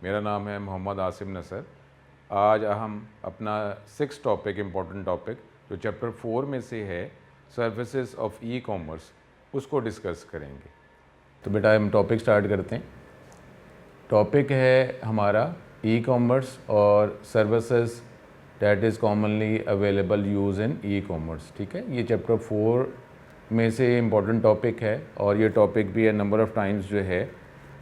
मेरा नाम है मोहम्मद आसिम नसर। आज हम अपना 6 टॉपिक इम्पोर्टेंट टॉपिक जो चैप्टर 4 में से है सर्विसेज ऑफ ई कॉमर्स उसको डिस्कस करेंगे। तो बेटा हम टॉपिक स्टार्ट करते हैं। टॉपिक है हमारा ई कॉमर्स और services that is commonly available use in e commerce. ठीक है, ये चैप्टर 4 में से इम्पॉर्टेंट टॉपिक है और ये टॉपिक भी है नंबर ऑफ़ टाइम्स जो है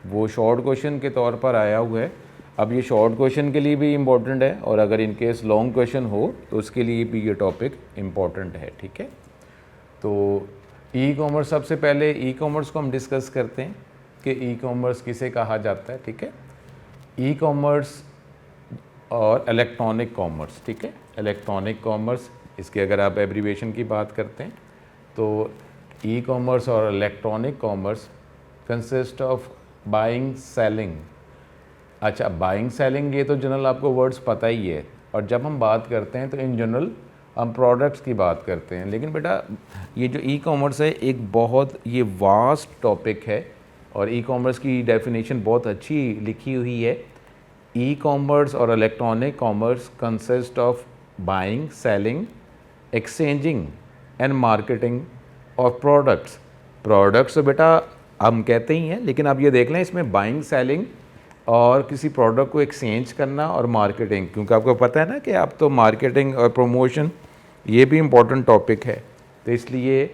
वो शॉर्ट क्वेश्चन के तौर पर आया हुआ है। अब ये शॉर्ट क्वेश्चन के लिए भी इम्पॉर्टेंट है और अगर इन केस लॉन्ग क्वेश्चन हो तो उसके लिए भी ये टॉपिक इम्पॉर्टेंट है। ठीक है, तो ई कॉमर्स, सबसे पहले ई कॉमर्स को हम डिस्कस करते हैं कि ई कॉमर्स किसे कहा जाता है। ठीक है, ई कॉमर्स और इलेक्ट्रॉनिक कॉमर्स। ठीक है, इलेक्ट्रॉनिक कॉमर्स, इसके अगर आप एब्रीवेशन की बात करते हैं तो ई कॉमर्स और electronic commerce consist of buying selling. अच्छा, बाइंग सेलिंग ये तो जनरल आपको वर्ड्स पता ही है, और जब हम बात करते हैं तो इन जनरल हम प्रोडक्ट्स की बात करते हैं। लेकिन बेटा ये जो ई कॉमर्स है एक बहुत ये वास्ट टॉपिक है और ई कॉमर्स की डेफिनेशन बहुत अच्छी लिखी हुई है। ई कॉमर्स और electronic commerce consist of buying, selling, exchanging and marketing of products. Products तो बेटा हम कहते ही हैं, लेकिन आप ये देख लें इसमें बाइंग, सेलिंग और किसी प्रोडक्ट को एक्सचेंज करना और मार्केटिंग, क्योंकि आपको पता है ना कि आप तो मार्केटिंग और प्रमोशन ये भी इम्पोर्टेंट टॉपिक है, तो इसलिए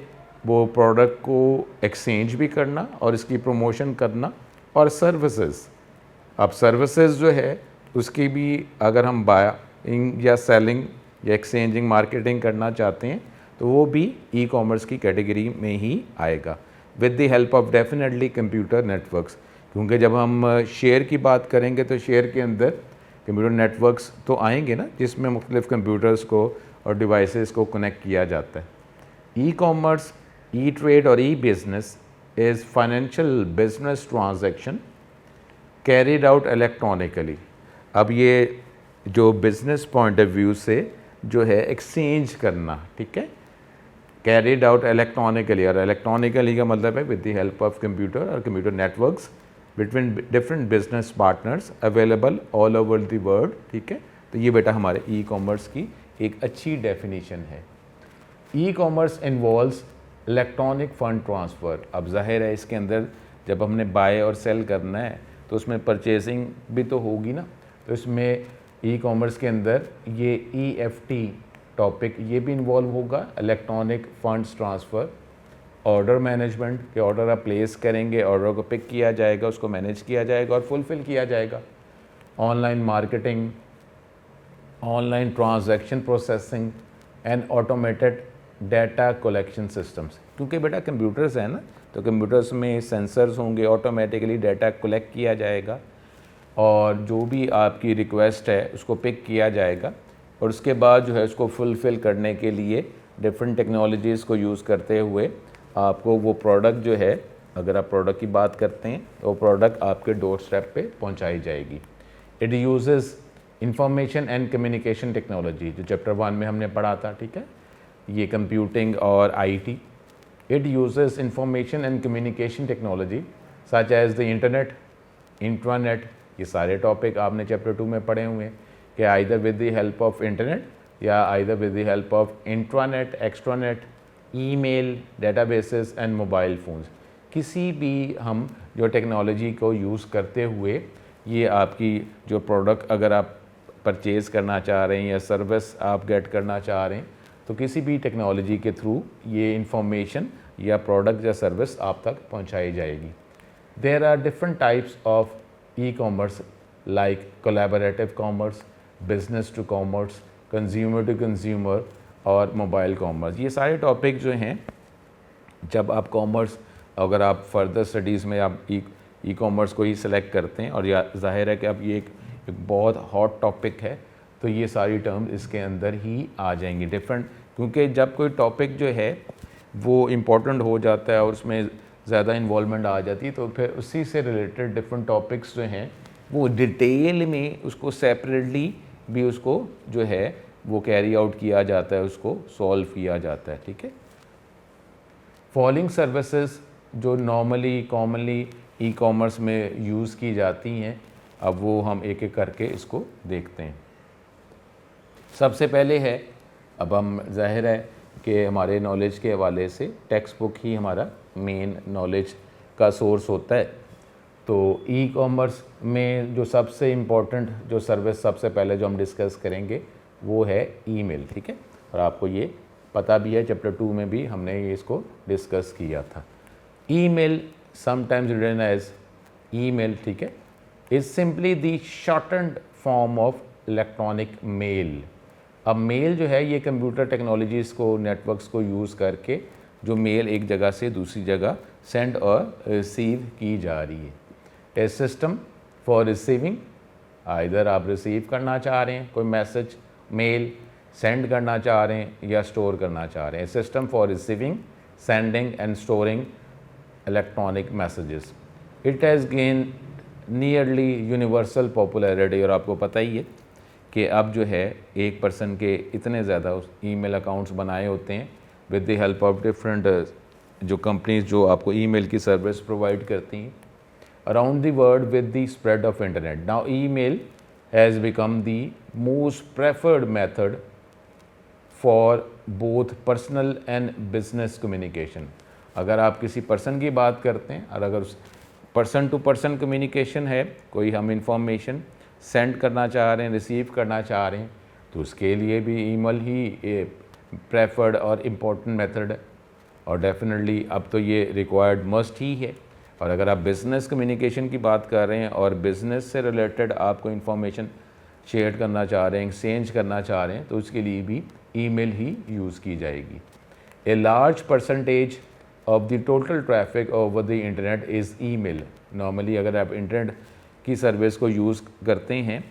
वो प्रोडक्ट को एक्सचेंज भी करना और इसकी प्रमोशन करना। और सर्विसेज, अब सर्विसेज जो है उसकी भी अगर हम बाइंग या सेलिंग या एक्सचेंजिंग, मार्केटिंग करना चाहते हैं तो वो भी ई कॉमर्स की कैटेगरी में ही आएगा with the help of definitely computer networks. क्योंकि जब हम शेयर की बात करेंगे तो शेयर के अंदर कंप्यूटर नेटवर्क्स तो आएंगे ना, जिसमें मुख्तलिफ कंप्यूटर्स को और डिवाइसेस को कनेक्ट किया जाता है। ई कॉमर्स, ई ट्रेड और e business is financial business transaction carried out electronically. अब ये जो बिज़नेस पॉइंट ऑफ व्यू से जो है एक्सचेंज करना, ठीक है, कैरिड आउट इलेक्ट्रॉनिकली, और इलेक्ट्रॉनिकली का मतलब है with the help of computer और computer networks between different business partners available all over the world. ठीक है, तो ये बेटा हमारे ई कॉमर्स की एक अच्छी डेफिनेशन है। E commerce involves electronic fund transfer. अब जाहिर है इसके अंदर जब हमने बाय और सेल करना है तो उसमें परचेजिंग भी तो होगी ना, तो इसमें ई कॉमर्स के अंदर ये EFT टॉपिक ये भी इन्वॉल्व होगा, electronic funds transfer. Order management के ऑर्डर आप प्लेस करेंगे, ऑर्डर को पिक किया जाएगा, उसको मैनेज किया जाएगा और फुलफ़िल किया जाएगा। Online marketing, online transaction processing and automated data collection systems. क्योंकि बेटा कंप्यूटर्स हैं ना, तो कंप्यूटर्स में सेंसर्स होंगे, ऑटोमेटिकली डाटा कलेक्ट किया जाएगा और जो भी आपकी रिक्वेस्ट है उसको पिक किया जाएगा और उसके बाद जो है उसको फुलफ़िल करने के लिए डिफरेंट टेक्नोलॉजीज़ को यूज़ करते हुए आपको वो प्रोडक्ट जो है, अगर आप प्रोडक्ट की बात करते हैं तो वो प्रोडक्ट आपके डोर स्टेप पे पहुंचाई जाएगी। It uses information and communication technology, जो चैप्टर 1 में हमने पढ़ा था। ठीक है, ये कंप्यूटिंग और IT। It uses information and communication technology such as the internet, intranet. ये सारे टॉपिक आपने चैप्टर 2 में पढ़े हुए हैं कि either with the help of internet या either with the help of intranet, extranet, email, databases and mobile phones. किसी भी हम जो टेक्नोलॉजी को यूज़ करते हुए ये आपकी जो प्रोडक्ट अगर आप परचेज़ करना चाह रहे हैं या सर्विस आप गेट करना चाह रहे हैं तो किसी भी टेक्नोलॉजी के थ्रू ये इंफॉर्मेशन या प्रोडक्ट या सर्विस आप तक पहुंचाई जाएगी। There are different types of e commerce like collaborative commerce, business to commerce, consumer to consumer और मोबाइल कॉमर्स। ये सारे टॉपिक जो हैं, जब आप कॉमर्स, अगर आप फर्दर स्टडीज़ में आप ई कॉमर्स को ही सिलेक्ट करते हैं और या जाहिर है कि अब ये एक बहुत हॉट टॉपिक है तो ये सारी टर्म्स इसके अंदर ही आ जाएंगी डिफरेंट, क्योंकि जब कोई टॉपिक जो है वो इम्पोर्टेंट हो जाता है और उसमें ज़्यादा इन्वॉल्वमेंट आ जाती है तो फिर उसी से रिलेटेड डिफरेंट टॉपिक्स जो हैं वो डिटेल में उसको सेपरेटली भी उसको जो है वो कैरी आउट किया जाता है, उसको सॉल्व किया जाता है। ठीक है, फॉलोइंग सर्विसेज जो नॉर्मली कॉमनली ई कॉमर्स में यूज़ की जाती हैं अब वो हम एक एक करके इसको देखते हैं। सबसे पहले है, अब हम ज़ाहिर है कि हमारे नॉलेज के हवाले से टेक्स्ट बुक ही हमारा मेन नॉलेज का सोर्स होता है। तो ई कॉमर्स में जो सबसे इम्पोर्टेंट जो सर्विस सबसे पहले जो हम डिस्कस करेंगे वो है ईमेल, ठीक है। और आपको ये पता भी है, चैप्टर 2 में भी हमने ये इसको डिस्कस किया था। Email sometimes written as email, ठीक है, is simply the shortened form of electronic mail. अब मेल जो है ये कंप्यूटर टेक्नोलॉजीज़ को, नेटवर्क्स को यूज़ करके जो मेल एक जगह से दूसरी जगह सेंड और रिसीव की जा रही है। ए सिस्टम फॉर रिसीविंग, इधर आप रिसीव करना चाह रहे हैं कोई मैसेज, मेल सेंड करना चाह रहे हैं या स्टोर करना चाह रहे हैं। System for receiving, sending end storing electronic messages. It has gain nearly universal popularity. और आपको पता ही है कि अब जो है एक पर्सन के इतने ज़्यादा ईमेल अकाउंट्स बनाए होते हैं with the help of different जो कंपनीज जो आपको ईमेल की सर्विस प्रोवाइड करती हैं around the world with the spread of internet. Now email has become the most preferred method for both personal and business communication. अगर आप किसी person की बात करते हैं और अगर पर्सन टू पर्सन कम्युनिकेशन है, कोई हम इंफॉर्मेशन सेंड करना चाह रहे हैं, रिसीव करना चाह रहे हैं, तो उसके लिए भी ईमेल ही प्रेफर्ड और इम्पोर्टेंट मेथड है। और डेफिनेटली अब तो ये रिक्वायर्ड मस्ट ही है। और अगर आप बिज़नेस कम्युनिकेशन की बात कर रहे हैं और बिज़नेस से रिलेटेड आपको इंफॉर्मेशन शेयर करना चाह रहे हैं, एक्सचेंज करना चाह रहे हैं, तो उसके लिए भी ईमेल ही यूज़ की जाएगी। A large percentage of the total traffic over the internet is email. Normally अगर आप इंटरनेट की सर्विस को यूज़ करते हैं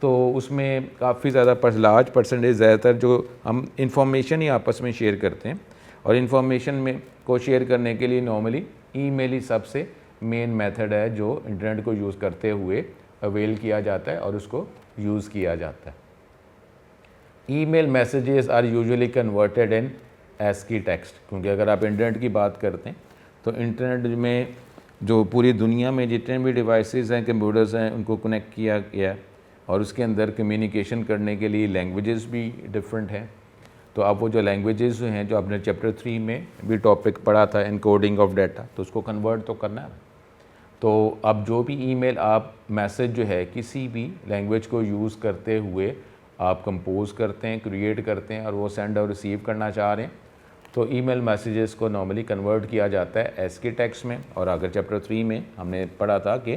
तो उसमें काफ़ी ज़्यादा लार्ज परसेंटेज, ज़्यादातर जो हम इंफॉर्मेशन ही आपस में शेयर करते हैं, और इन्फॉर्मेशन में को शेयर करने के लिए नॉर्मली ईमेल ही सबसे मेन मेथड है जो इंटरनेट को यूज़ करते हुए अवेल किया जाता है और उसको यूज़ किया जाता है। Email messages are usually converted in ASCII text, क्योंकि अगर आप इंटरनेट की बात करते हैं तो इंटरनेट में जो पूरी दुनिया में जितने भी डिवाइसेस हैं, कंप्यूटर्स हैं, उनको कनेक्ट किया गया है और उसके अंदर कम्युनिकेशन करने के लिए लैंग्वेजेस भी डिफरेंट हैं। तो अब वो जो लैंग्वेजेस हैं जो आपने चैप्टर 3 में भी टॉपिक पढ़ा था एनकोडिंग ऑफ डाटा, तो उसको कन्वर्ट तो करना है। तो अब जो भी ईमेल आप मैसेज जो है किसी भी लैंग्वेज को यूज़ करते हुए आप कंपोज करते हैं, क्रिएट करते हैं और वो सेंड और रिसीव करना चाह रहे हैं, तो ईमेल मैसेजेस को नॉर्मली कन्वर्ट किया जाता है ASCII टेक्स्ट में। और अगर चैप्टर 3 में हमने पढ़ा था कि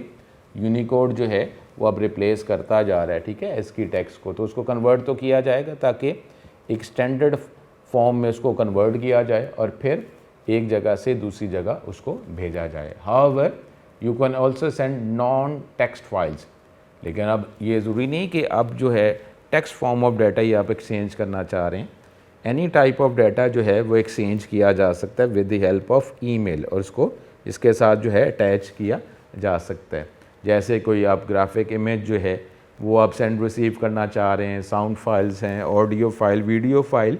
यूनिकोड जो है वो अब रिप्लेस करता जा रहा है, ठीक है, ASCII टेक्स्ट को, तो उसको कन्वर्ट तो किया जाएगा ताकि एक स्टैंडर्ड फॉर्म में उसको कन्वर्ट किया जाए और फिर एक जगह से दूसरी जगह उसको भेजा जाए। However you can also send non text files, लेकिन अब ये ज़रूरी नहीं कि अब जो है टेक्स्ट फॉर्म ऑफ डाटा ही आप एक्सचेंज करना चाह रहे हैं। एनी टाइप ऑफ डाटा जो है वो एक्सचेंज किया जा सकता है with the help of email, और उसको इसके साथ जो है अटैच किया जा सकता है। जैसे कोई आप ग्राफिक इमेज जो है वो आप सेंड रिसीव करना चाह रहे हैं, साउंड फाइल्स हैं, ऑडियो फाइल, वीडियो फाइल,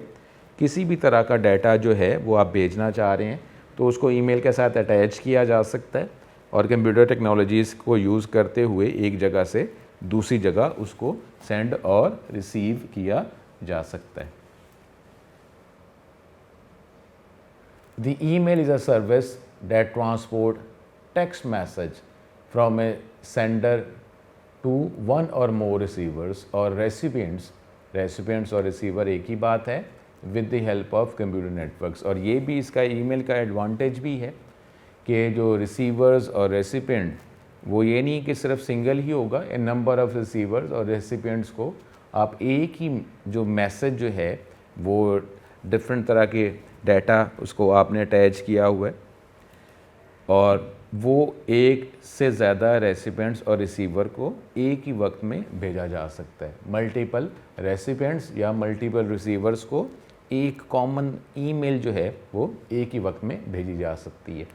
किसी भी तरह का डाटा जो है वो आप भेजना चाह रहे हैं तो उसको ईमेल के साथ अटैच किया जा सकता है और कंप्यूटर टेक्नोलॉजीज़ को यूज़ करते हुए एक जगह से दूसरी जगह उसको सेंड और रिसीव किया जा सकता है। The email is a service that transport text message from a sender to one or more receivers or recipients। recipients और receiver एक ही बात है with the help of computer networks। और ये भी इसका email का advantage भी है कि जो receivers और recipient वो ये नहीं कि सिर्फ सिंगल ही होगा, ए नंबर ऑफ़ रिसीवर्स और रेसिपिएंट्स को आप एक ही जो मैसेज जो है वो डिफरेंट तरह के डाटा उसको आपने अटैच किया हुआ है और वो एक से ज़्यादा रेसिपिएंट्स और रिसीवर को एक ही वक्त में भेजा जा सकता है। मल्टीपल रेसिपिएंट्स या मल्टीपल रिसीवर्स को एक कॉमन ईमेल जो है वो एक ही वक्त में भेजी जा सकती है।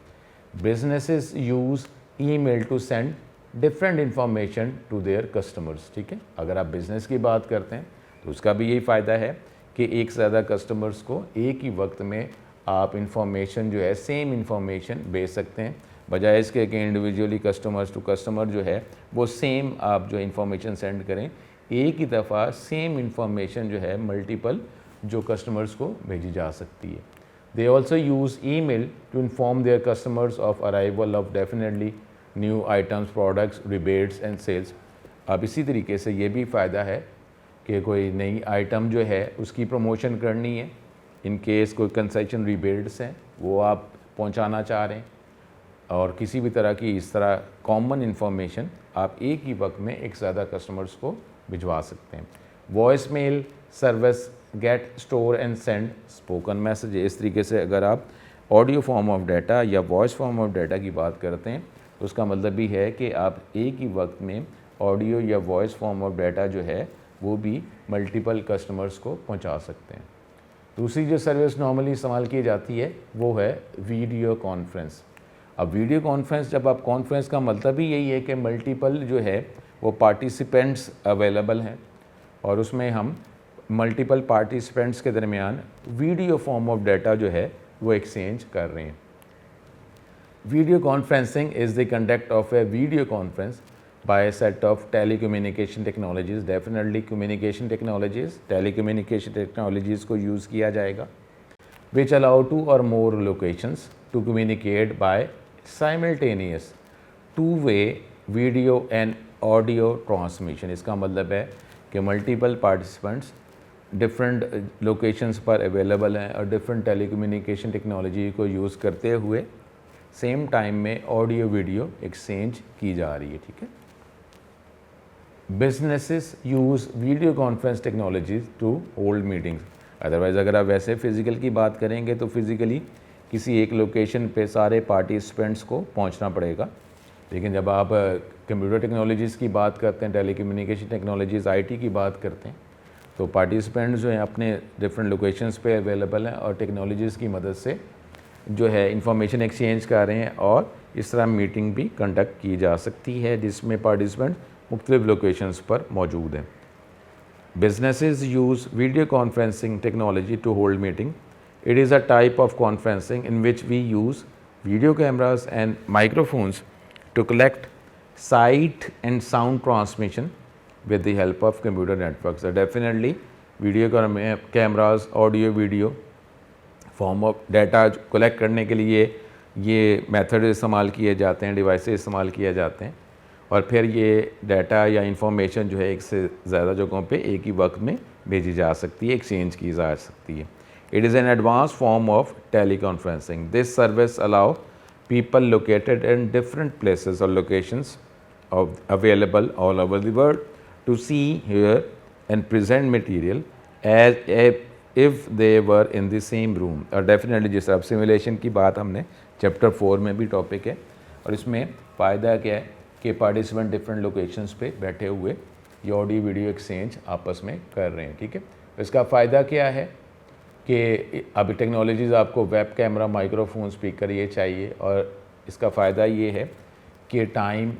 Businesses use email to send different information to their customers, ठीक है। अगर आप बिज़नेस की बात करते हैं तो उसका भी यही फ़ायदा है कि एक से ज़्यादा कस्टमर्स को एक ही वक्त में आप इंफॉर्मेशन जो है सेम इंफॉर्मेशन भेज सकते हैं। बजाय इसके कि इंडिविजुअली कस्टमर्स टू कस्टमर जो है वो सेम आप जो इन्फॉर्मेशन सेंड करें, एक ही दफ़ा सेम इन्फॉर्मेशन जो है मल्टीपल जो कस्टमर्स को भेजी जा सकती है। They also use email to inform their customers of arrival of definitely new items, products, rebates and sales. अब इसी तरीके से ये भी फ़ायदा है कि कोई नई आइटम जो है उसकी प्रमोशन करनी है, इन केस कोई कंसेशन रिबेट्स हैं वो आप पहुंचाना चाह रहे हैं, और किसी भी तरह की इस तरह कॉमन इन्फॉर्मेशन आप एक ही वक्त में एक ज़्यादा कस्टमर्स को भिजवा सकते हैं। Voice mail service get store and send spoken message. इस तरीके से अगर आप ऑडियो फॉर्म ऑफ डाटा या वॉइस फॉर्म ऑफ डाटा की बात करते हैं तो उसका मतलब भी है कि आप एक ही वक्त में ऑडियो या वॉइस फॉर्म ऑफ डाटा जो है वो भी मल्टीपल कस्टमर्स को पहुंचा सकते हैं। दूसरी जो सर्विस नॉर्मली इस्तेमाल की जाती है वो है वीडियो कॉन्फ्रेंस। अब वीडियो कॉन्फ्रेंस, जब आप कॉन्फ्रेंस का मतलब ही यही है कि मल्टीपल जो है वो पार्टिसिपेंट्स अवेलेबल हैं और उसमें हम मल्टीपल पार्टिसिपेंट्स के दरमियान वीडियो फॉर्म ऑफ डाटा जो है वो एक्सचेंज कर रहे हैं। Video conferencing is the conduct of a video conference by set of telecommunication technologies. Definitely communication technologies, telecommunication technologies को यूज़ किया जाएगा, which allow 2 or more locations to communicate by simultaneous two way video and audio transmission. इसका मतलब है कि multiple participants different locations पर available हैं और डिफरेंट टेलीकम्युनिकेशन टेक्नोलॉजी को यूज़ करते हुए सेम टाइम में ऑडियो वीडियो एक्सचेंज की जा रही है। ठीक है। Businesses use video conference technologies to hold meetings. Otherwise अगर आप वैसे फ़िज़िकल की बात करेंगे तो फिज़िकली किसी एक लोकेशन पे सारे पार्टिसिपेंट्स को पहुंचना पड़ेगा, लेकिन जब आप कंप्यूटर टेक्नोलॉजीज़ की बात करते हैं, टेलीकम्युनिकेशन टेक्नोलॉजीज़, आईटी की बात करते हैं, तो पार्टिसिपेंट्स जो हैं अपने डिफरेंट लोकेशंस पे अवेलेबल हैं और टेक्नोलॉजीज़ की मदद से जो है इंफॉर्मेशन एक्सचेंज कर रहे हैं और इस तरह मीटिंग भी कंडक्ट की जा सकती है जिसमें पार्टिसिपेंट मुख्तलिफ लोकेशंस पर मौजूद हैं। Businesses use video conferencing technology to hold meeting. It is a type of conferencing in which we use video cameras and microphones to collect sight and sound transmission with the help of computer networks. So definitely video cameras, audio video form of data collect करने के लिए ये method इस्तेमाल किए जाते हैं, devices इस्तेमाल किए जाते हैं और फिर ये डाटा या इंफॉर्मेशन जो है एक से ज़्यादा जगहों पे एक ही वक्त में भेजी जा सकती है, एक्सचेंज की जा सकती है। It is an advance form of teleconferencing. This service allow people located in different places और locations of available all over the world to see, hear and present material as if they were in the same room। और definitely जिस अब simulation की बात हमने chapter 4 में भी topic है और इसमें फ़ायदा क्या है कि पार्टिसिपेंट डिफरेंट लोकेशंस पे बैठे हुए ये ऑडियो वीडियो एक्सचेंज आपस में कर रहे हैं। ठीक है, इसका फ़ायदा क्या है कि अभी टेक्नोलॉजीज़ आपको वेब कैमरा, माइक्रोफोन, स्पीकर ये चाहिए और इसका फ़ायदा ये है कि टाइम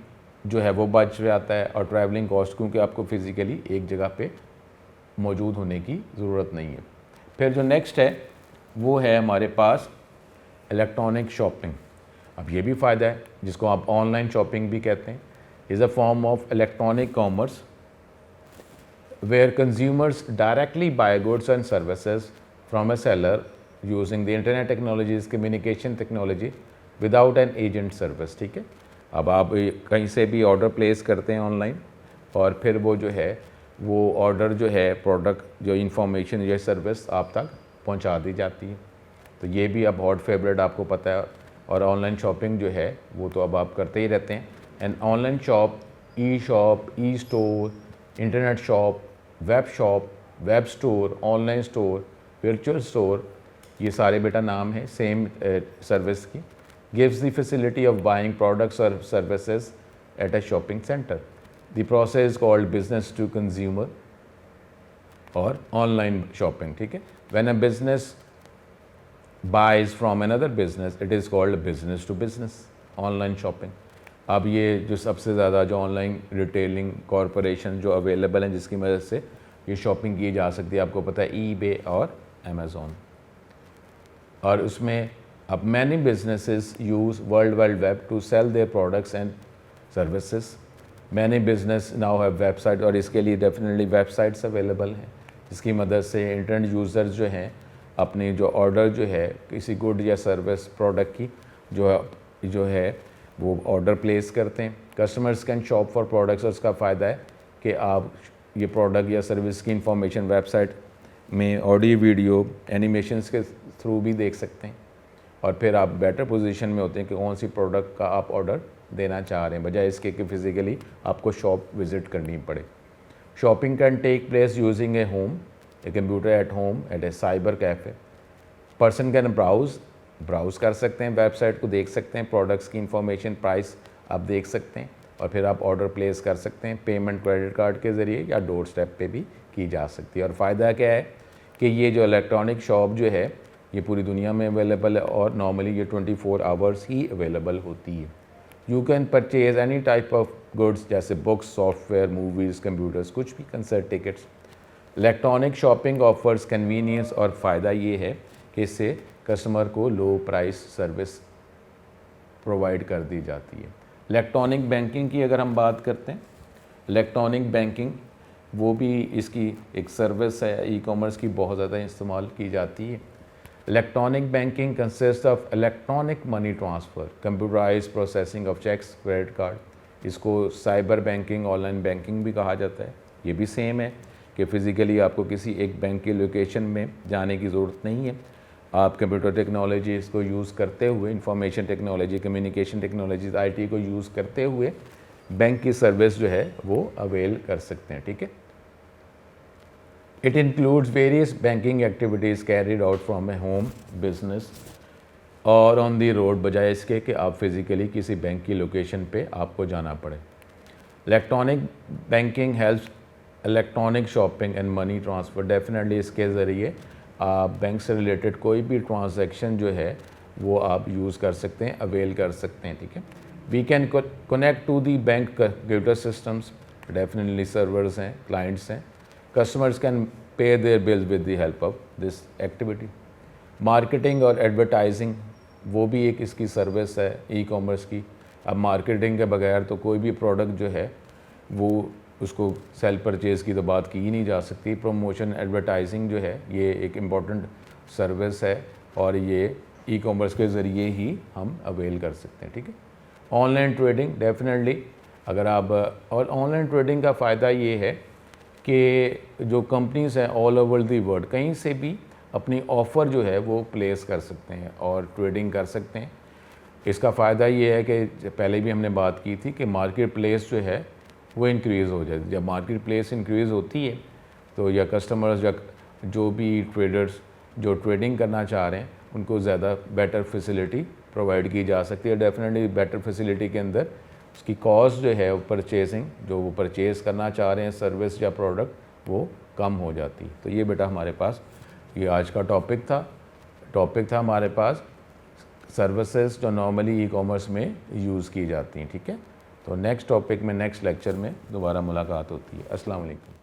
जो है वो बच जाता है और ट्रैवलिंग कॉस्ट क्योंकि आपको फ़िज़िकली एक जगह पे मौजूद होने की ज़रूरत नहीं है। फिर जो नेक्स्ट है वो है हमारे पास इलेक्ट्रॉनिक शॉपिंग। अब ये भी फ़ायदा है जिसको आप ऑनलाइन शॉपिंग भी कहते हैं। Is a form of electronic commerce where consumers directly buy goods and services from a seller using the internet technologies, communication technology without an agent service. ठीक है, अब आप कहीं से भी ऑर्डर प्लेस करते हैं ऑनलाइन और फिर वो जो है वो ऑर्डर जो है प्रोडक्ट जो इंफॉर्मेशन या सर्विस आप तक पहुंचा दी जाती है। तो ये भी अब हॉट फेवरेट आपको पता है और ऑनलाइन शॉपिंग जो है वो तो अब आप करते ही रहते हैं। And online shop, e store, internet shop, web store, online store, virtual store, ये सारे बेटा नाम है सेम सर्विस की। gives the facility of buying products or services at a shopping center. The process is called business to consumer or online shopping. ठीक है, when a business buys from another business, it is called business to business online shopping. अब ये जो सबसे ज़्यादा जो online retailing corporation जो available हैं जिसकी मदद से ये शॉपिंग की जा सकती है, आपको पता है eBay और अमेज़ॉन। और उसमें अब many businesses use world wide web to sell their products and services. Many business now have website, और इसके लिए डेफिनेटली वेबसाइट्स अवेलेबल हैं जिसकी मदद से इंटरनेट यूज़र्स जो हैं अपनी जो ऑर्डर जो है किसी गुड या सर्विस प्रोडक्ट की जो है वो ऑर्डर प्लेस करते हैं। Customers can shop for products, और उसका फ़ायदा है कि आप ये प्रोडक्ट या सर्विस की इंफॉर्मेशन वेबसाइट में ऑडियो वीडियो एनिमेशंस के थ्रू भी देख सकते हैं, और फिर आप बेटर पोजीशन में होते हैं कि कौन सी प्रोडक्ट का आप ऑर्डर देना चाह रहे हैं, बजाय इसके कि फिज़िकली आपको शॉप विज़िट करनी पड़े। Shopping can take place using a home, a computer at home, at a cyber cafe. Person can browse कर सकते हैं, वेबसाइट को देख सकते हैं, प्रोडक्ट्स की इंफॉर्मेशन, प्राइस आप देख सकते हैं, और फिर आप ऑर्डर प्लेस कर सकते हैं। पेमेंट क्रेडिट कार्ड के ज़रिए या डोर स्टेप पे भी की जा सकती है। और फ़ायदा क्या है कि ये जो इलेक्ट्रॉनिक शॉप जो है ये पूरी दुनिया में अवेलेबल है, और नॉर्मली ये 24 आवर्स ही अवेलेबल होती है। You can purchase any type of goods जैसे बुक्स, सॉफ्टवेयर, मूवीज़, कंप्यूटर्स, कुछ भी, concert tickets. Electronic shopping offers convenience, और फ़ायदा ये है कि इससे कस्टमर को लो प्राइस सर्विस प्रोवाइड कर दी जाती है। इलेक्ट्रॉनिक बैंकिंग की अगर हम बात करते हैं, इलेक्ट्रॉनिक बैंकिंग वो भी इसकी एक सर्विस है, ई कॉमर्स की बहुत ज़्यादा इस्तेमाल की जाती है। Electronic banking consist of electronic money transfer, computerize processing of cheques, credit card. इसको साइबर बैंकिंग, ऑनलाइन बैंकिंग भी कहा जाता है। ये भी सेम है कि फ़िज़िकली आपको किसी एक बैंक की लोकेशन में जाने की ज़रूरत नहीं है, आप कंप्यूटर टेक्नोलॉजी इसको यूज़ करते हुए, information technology, communication technologies, IT को यूज़ करते हुए बैंक की सर्विस जो है वो अवेल कर सकते हैं। ठीक है, it includes various banking activities carried out from A home, business और ऑन दी रोड, बजाय इसके कि आप फिज़िकली किसी बैंक की लोकेशन पे आपको जाना पड़े। Electronic banking helps electronic shopping and money transfer. Definitely इसके ज़रिए आप बैंक से रिलेटेड कोई भी ट्रांजैक्शन जो है वो आप यूज़ कर सकते हैं, अवेल कर सकते हैं। ठीक है, we can connect to the bank computer systems, definitely servers हैं, क्लाइंट्स हैं। Customers can pay their bills with the help of this activity. Marketing और एडवर्टाइजिंग वो भी एक इसकी सर्विस है ई कॉमर्स की। अब मार्केटिंग के बगैर तो कोई भी प्रोडक्ट जो है वो उसको सेल परचेज़ की तो बात की ही नहीं जा सकती। प्रमोशन एडवर्टाइजिंग जो है ये एक इम्पॉर्टेंट सर्विस है, और ये ई कॉमर्स के ज़रिए ही हम अवेल कर सकते हैं। ठीक है, ऑनलाइन ट्रेडिंग, डेफिनेटली अगर आप, और ऑनलाइन ट्रेडिंग का फ़ायदा ये है कि जो कंपनीज़ हैं ऑल ओवर दी वर्ल्ड कहीं से भी अपनी ऑफ़र जो है वो प्लेस कर सकते हैं और ट्रेडिंग कर सकते हैं। इसका फ़ायदा ये है कि पहले भी हमने बात की थी कि मार्केट प्लेस जो है वो इंक्रीज़ हो जाती है। जब मार्केट प्लेस इंक्रीज़ होती है तो या कस्टमर्स या जो भी ट्रेडर्स जो ट्रेडिंग करना चाह रहे हैं उनको ज़्यादा बेटर फैसिलिटी प्रोवाइड की जा सकती है। डेफिनेटली बेटर फैसिलिटी के अंदर उसकी कॉस्ट जो है परचेजिंग, जो वो परचेज़ करना चाह रहे हैं सर्विस या प्रोडक्ट, वो कम हो जाती है। तो ये बेटा हमारे पास ये आज का टॉपिक था हमारे पास सर्विसेज जो नॉर्मली ई कॉमर्स में यूज़ की जाती हैं। ठीक है, तो नेक्स्ट टॉपिक में नेक्स्ट लेक्चर में दोबारा मुलाकात होती है। अस्सलाम वालेकुम।